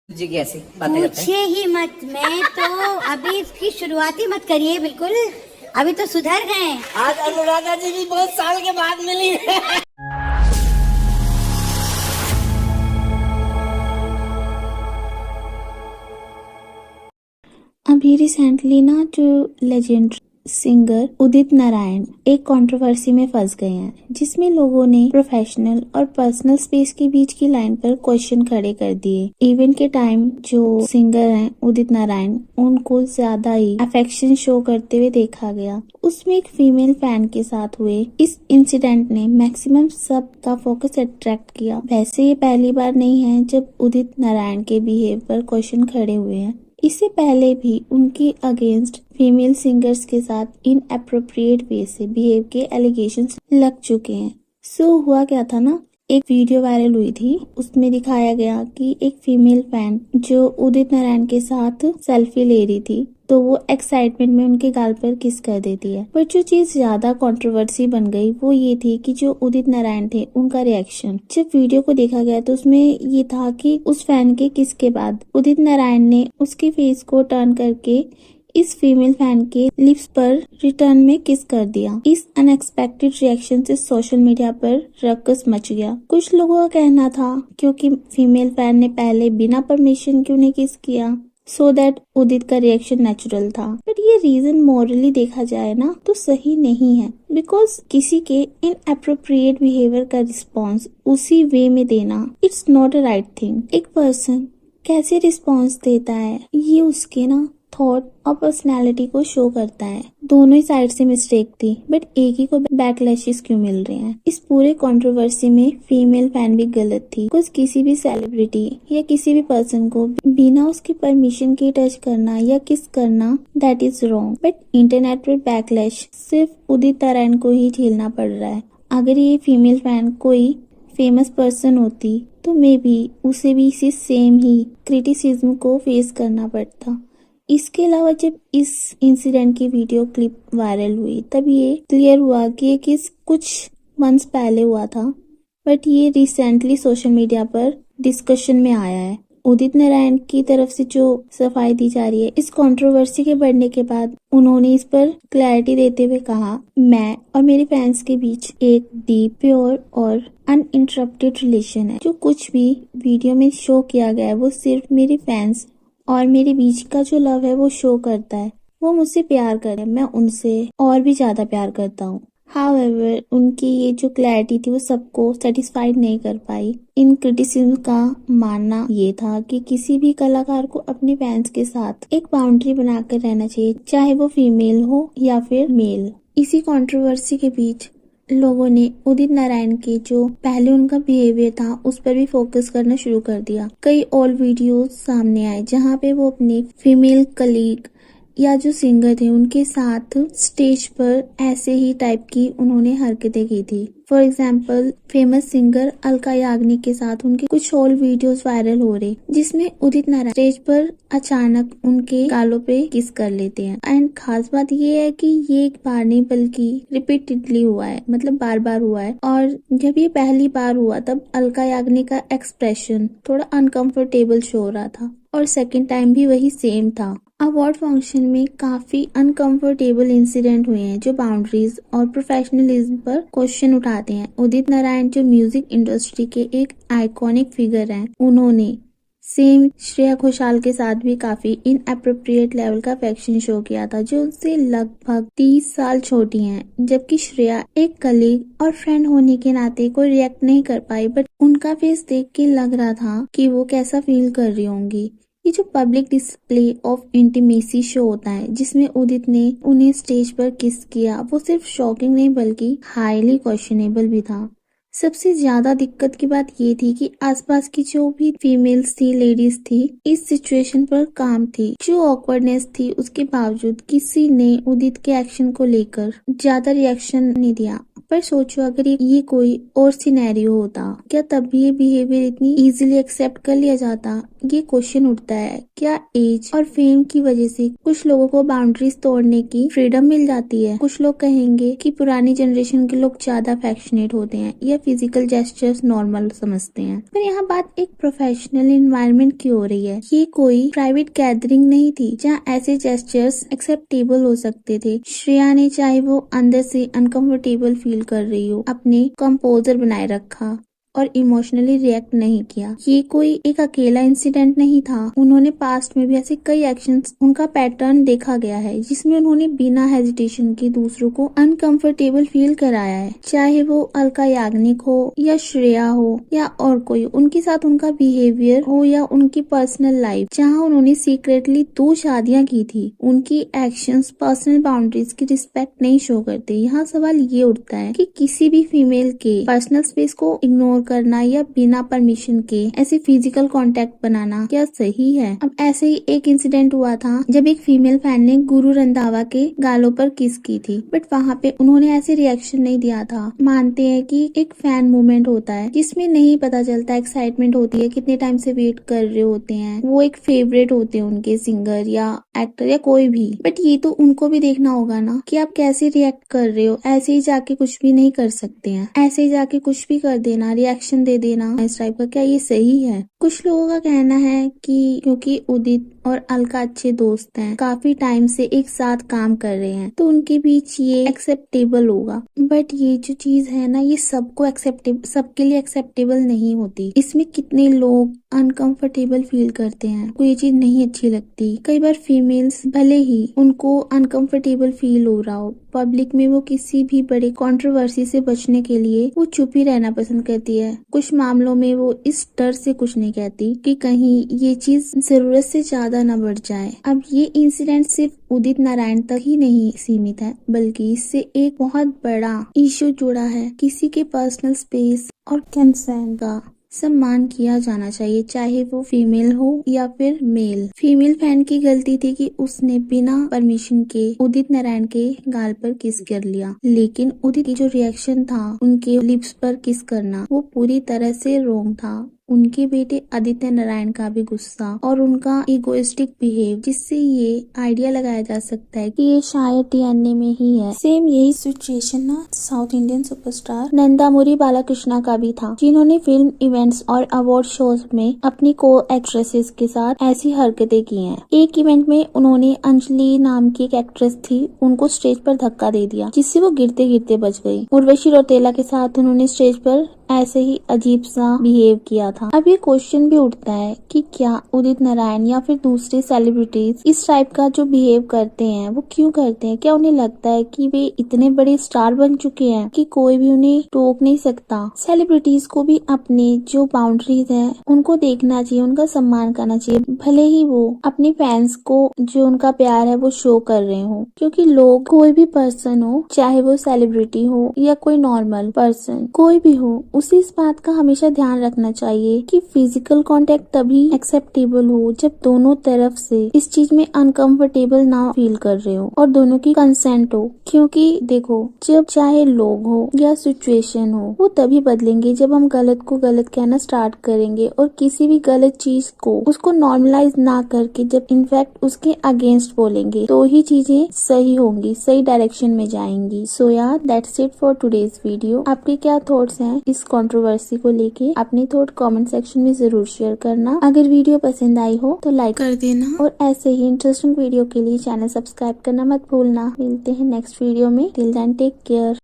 जी की ऐसी बातें करते हैं। पूछिए ही मत। मैं तो अभी इसकी शुरुआत ही मत करिए बिल्कुल। अभी तो सुधर गए। आज अनुराधा जी भी बहुत साल के बाद मिली है। अभी रिसेंटली ना जो लेजेंड सिंगर उदित नारायण एक कंट्रोवर्सी में फंस गए हैं, जिसमें लोगों ने प्रोफेशनल और पर्सनल स्पेस के बीच की लाइन पर क्वेश्चन खड़े कर दिए। इवेंट के टाइम जो सिंगर हैं उदित नारायण, उनको ज्यादा ही अफेक्शन शो करते हुए देखा गया। उसमें एक फीमेल फैन के साथ हुए इस इंसिडेंट ने मैक्सिमम सबका फोकस अट्रैक्ट किया। वैसे ये पहली बार नहीं है जब उदित नारायण के बिहेव पर क्वेश्चन खड़े हुए हैं। इससे पहले भी उनकी अगेंस्ट फीमेल सिंगर्स के साथ इनएप्रोप्रिएट वे से बिहेव के एलिगेशंस लग चुके हैं। सो हुआ क्या था ना, एक वीडियो वायरल हुई थी। उसमें दिखाया गया कि एक फीमेल फैन जो उदित नारायण के साथ सेल्फी ले रही थी, तो वो एक्साइटमेंट में उनके गाल पर किस कर देती है। पर जो चीज ज्यादा कंट्रोवर्सी बन गई वो ये थी कि जो उदित नारायण थे उनका रिएक्शन। जब वीडियो को देखा गया तो उसमें ये था कि उस फैन के किस के बाद उदित नारायण ने उसके फेस को टर्न करके इस फीमेल फैन के लिप्स पर रिटर्न में किस कर दिया। इस अनएक्सपेक्टेड रिएक्शन से सोशल मीडिया पर रक्स मच गया। कुछ लोगों का कहना था क्योंकि फीमेल फैन ने पहले बिना परमिशन के उन्हें किस किया, सो दैट उदित का रिएक्शन नेचुरल था। बट ये रीजन मॉरली देखा जाए ना तो सही नहीं है, बिकॉज किसी के इनएप्रोप्रिएट बिहेवियर का रिस्पॉन्स उसी वे में देना it's not a right thing. एक पर्सन कैसे रिस्पॉन्स देता है ये उसके ना थॉट और पर्सनालिटी को शो करता है। दोनों ही साइड से मिस्टेक थी, बट एक ही को बैकलैशेस क्यों मिल रहे हैं। इस पूरे कंट्रोवर्सी में फीमेल फैन भी गलत थी। कुछ किसी भी सेलिब्रिटी या किसी भी पर्सन को बिना उसकी परमिशन के टच करना या किस करना that is wrong. But internet पर बैकलैश सिर्फ उदित नारायण को ही झेलना पड़ रहा है। अगर ये फीमेल फैन कोई फेमस पर्सन होती तो मे बी उसे भी इसी सेम ही क्रिटिसिज्म को फेस करना पड़ता। इसके अलावा जब इस इंसिडेंट की वीडियो क्लिप वायरल हुई तब ये क्लियर हुआ कि ये किस कुछ मंथ्स पहले हुआ था, बट ये रिसेंटली सोशल मीडिया पर डिस्कशन में आया है। उदित नारायण की तरफ से जो सफाई दी जा रही है इस कंट्रोवर्सी के बढ़ने के बाद, उन्होंने इस पर क्लैरिटी देते हुए कहा, मैं और मेरे फैंस के बीच एक डीप, प्योर और अनइंटरप्टेड रिलेशन है। जो कुछ भी वीडियो में शो किया गया है वो सिर्फ मेरे फैंस और मेरे बीच का जो लव है वो शो करता है। वो मुझसे प्यार करे, मैं उनसे और भी ज्यादा प्यार करता हूँ। हाउएवर उनकी ये जो क्लैरिटी थी वो सबको सेटिस्फाइड नहीं कर पाई। इन क्रिटिसिज्म का मानना ये था कि किसी भी कलाकार को अपने फैंस के साथ एक बाउंड्री बनाकर रहना चाहिए, चाहे वो फीमेल हो या फिर मेल। इसी कंट्रोवर्सी के बीच लोगों ने उदित नारायण के जो पहले उनका बिहेवियर था उस पर भी फोकस करना शुरू कर दिया। कई ओल्ड वीडियोस सामने आए जहाँ पे वो अपने फीमेल कलीग या जो सिंगर थे उनके साथ स्टेज पर ऐसे ही टाइप की उन्होंने हरकतें की थी। For example famous singer Alka Yagnik के साथ उनके कुछ ओल्ड वीडियोस वायरल हो रहे जिसमें उदित नारायण स्टेज पर अचानक उनके गालों पे किस कर लेते हैं। एंड खास बात ये है कि ये एक बार नहीं बल्कि रिपीटेडली हुआ है, मतलब बार बार हुआ है। और जब ये पहली बार हुआ तब अलका याग्निक का एक्सप्रेशन थोड़ा अनकंफर्टेबल शो हो रहा था, और सेकेंड टाइम भी वही सेम था। अवार्ड फंक्शन में काफी अनकंफर्टेबल इंसिडेंट हुए हैं जो बाउंड्रीज और प्रोफेशनलिज्म पर क्वेश्चन उठाते हैं। उदित नारायण जो म्यूजिक इंडस्ट्री के एक आइकॉनिक फिगर हैं, उन्होंने सेम श्रेया घोषाल के साथ भी काफी इनएप्रोप्रिएट लेवल का अफेक्शन शो किया था, जो उनसे लगभग 30 साल छोटी हैं। जबकि श्रेया एक कलीग और फ्रेंड होने के नाते कोई रिएक्ट नहीं कर पाई, बट उनका फेस देख के लग रहा था कि वो कैसा फील कर रही होंगी। ये जो public display of intimacy show होता है जिसमें उदित ने उन्हें स्टेज पर किस किया, वो सिर्फ शॉकिंग नहीं बल्कि हाईली क्वेश्चनेबल भी था। सबसे ज्यादा दिक्कत की बात ये थी कि आसपास की जो भी फीमेल्स थी, लेडीज थी, इस सिचुएशन पर काम थी। जो ऑकवर्डनेस थी उसके बावजूद किसी ने उदित के एक्शन को लेकर ज्यादा रिएक्शन नहीं दिया। पर सोचो अगर ये कोई और सिनेरियो होता, क्या तब भी ये बिहेवियर इतनी इजीली एक्सेप्ट कर लिया जाता? ये क्वेश्चन उठता है। क्या एज और फेम की वजह से कुछ लोगों को बाउंड्रीज तोड़ने की फ्रीडम मिल जाती है? कुछ लोग कहेंगे कि पुरानी जनरेशन के लोग ज्यादा अफेक्शनेट होते हैं या फिजिकल जेस्चर्स नॉर्मल समझते हैं। पर यहाँ बात एक प्रोफेशनल एनवायरनमेंट की हो रही है। ये कोई प्राइवेट गैदरिंग नहीं थी जहाँ ऐसे जेस्चर्स एक्सेप्टेबल हो सकते थे। श्रेया ने, चाहे वो अंदर से अनकंफर्टेबल फील कर रही हो, अपने कंपोजर बनाए रखा और इमोशनली रिएक्ट नहीं किया। ये कोई एक अकेला इंसिडेंट नहीं था। उन्होंने पास्ट में भी ऐसे कई एक्शंस, उनका पैटर्न देखा गया है जिसमें उन्होंने बिना हेजिटेशन के दूसरों को अनकंफर्टेबल फील कराया है। चाहे वो अलका याग्निक हो या श्रेया हो या और कोई, उनके साथ उनका बिहेवियर हो या उनकी पर्सनल लाइफ, जहाँ उन्होंने सीक्रेटली 2 शादियां की थी, उनकी एक्शंस पर्सनल बाउंड्रीज की रिस्पेक्ट नहीं शो करते। यहाँ सवाल ये उठता है कि किसी भी फीमेल के पर्सनल स्पेस को इग्नोर करना या बिना परमिशन के ऐसे फिजिकल कांटेक्ट बनाना क्या सही है? अब ऐसे ही एक इंसिडेंट हुआ था जब एक फीमेल फैन ने गुरु रंधावा के गालों पर किस की थी, बट वहाँ पे उन्होंने ऐसे रिएक्शन नहीं दिया था। मानते हैं कि एक फैन मूवमेंट होता है जिसमें नहीं पता चलता, एक्साइटमेंट होती है, कितने टाइम से वेट कर रहे होते हैं, वो एक फेवरेट होते हैं उनके सिंगर या एक्टर या कोई भी। बट ये तो उनको भी देखना होगा ना कि आप कैसे रिएक्ट कर रहे हो। ऐसे ही जाके कुछ भी नहीं कर सकते हैं, ऐसे ही जाके कुछ भी कर देना, रिएक्शन दे देना इस टाइप का, क्या ये सही है? कुछ लोगों का कहना है कि क्योंकि उदित और अलका अच्छे दोस्त हैं, काफी टाइम से एक साथ काम कर रहे हैं, तो उनके बीच ये एक्सेप्टेबल होगा। बट ये जो चीज है ना, ये सबके लिए एक्सेप्टेबल नहीं होती। इसमें कितने लोग अनकंफर्टेबल फील करते हैं, कोई ये चीज नहीं अच्छी लगती। कई बार फीमेल्स भले ही उनको अनकंफर्टेबल फील हो रहा हो पब्लिक में, वो किसी भी बड़े कंट्रोवर्सी से बचने के लिए वो चुप ही रहना पसंद करती है। कुछ मामलों में वो इस डर से कुछ नहीं कहती कि कहीं ये चीज जरूरत से ज्यादा न बढ़ जाए। अब ये इंसिडेंट सिर्फ उदित नारायण तक ही नहीं सीमित है, बल्कि इससे एक बहुत बड़ा इश्यू जुड़ा है। किसी के पर्सनल स्पेस और कंसर्न का सम्मान किया जाना चाहिए, चाहे वो फीमेल हो या फिर मेल। फीमेल फैन की गलती थी कि उसने बिना परमिशन के उदित नारायण के गाल पर किस कर लिया, लेकिन उदित की जो रिएक्शन था उनके लिप्स पर किस करना, वो पूरी तरह से रॉन्ग था। उनके बेटे आदित्य नारायण का भी गुस्सा और उनका इगोइस्टिक बिहेव, जिससे ये आइडिया लगाया जा सकता है कि ये शायद डीएनए में ही है। सेम यही सिचुएशन ना south Indian superstar Nandamuri Balakrishna का भी था, जिन्होंने फिल्म इवेंट्स और अवार्ड शोज में अपनी को एक्ट्रेसेस के साथ ऐसी हरकतें की हैं। एक इवेंट में उन्होंने अंजलि नाम की एक एक्ट्रेस थी, उनको स्टेज पर धक्का दे दिया, जिससे वो गिरते गिरते बच गई। उर्वशी रौतेला के साथ उन्होंने स्टेज पर ऐसे ही अजीब सा बिहेव किया था। अब ये क्वेश्चन भी उठता है कि क्या उदित नारायण या फिर दूसरे सेलिब्रिटीज इस टाइप का जो बिहेव करते हैं वो क्यों करते हैं? क्या उन्हें लगता है कि वे इतने बड़े स्टार बन चुके हैं कि कोई भी उन्हें टोक नहीं सकता? सेलिब्रिटीज को भी अपने जो बाउंड्रीज है उनको देखना चाहिए, उनका सम्मान करना चाहिए, भले ही वो अपने फैंस को जो उनका प्यार है वो शो कर रहे हो। क्योंकि लोग, कोई भी पर्सन हो, चाहे वो सेलिब्रिटी हो या कोई नॉर्मल पर्सन, कोई भी हो, उसे इस बात का हमेशा ध्यान रखना चाहिए कि फिजिकल कांटेक्ट तभी एक्सेप्टेबल हो जब दोनों तरफ से इस चीज में अनकंफर्टेबल ना फील कर रहे हो और दोनों की कंसेंट हो। क्योंकि देखो, जब चाहे लोग हो या सिचुएशन हो, वो तभी बदलेंगे जब हम गलत को गलत कहना स्टार्ट करेंगे और किसी भी गलत चीज को उसको नॉर्मलाइज ना करके जब इनफैक्ट उसके अगेंस्ट बोलेंगे, तो ही चीजें सही होंगी, सही डायरेक्शन में जाएंगी। सो यार, that's it for today's video. आपके क्या थॉट्स हैं इस कंट्रोवर्सी को लेके? अपने थॉट कमेंट सेक्शन में जरूर शेयर करना। अगर वीडियो पसंद आई हो तो लाइक कर देना और ऐसे ही इंटरेस्टिंग वीडियो के लिए चैनल सब्सक्राइब करना मत भूलना। मिलते हैं नेक्स्ट वीडियो में। Till then take care.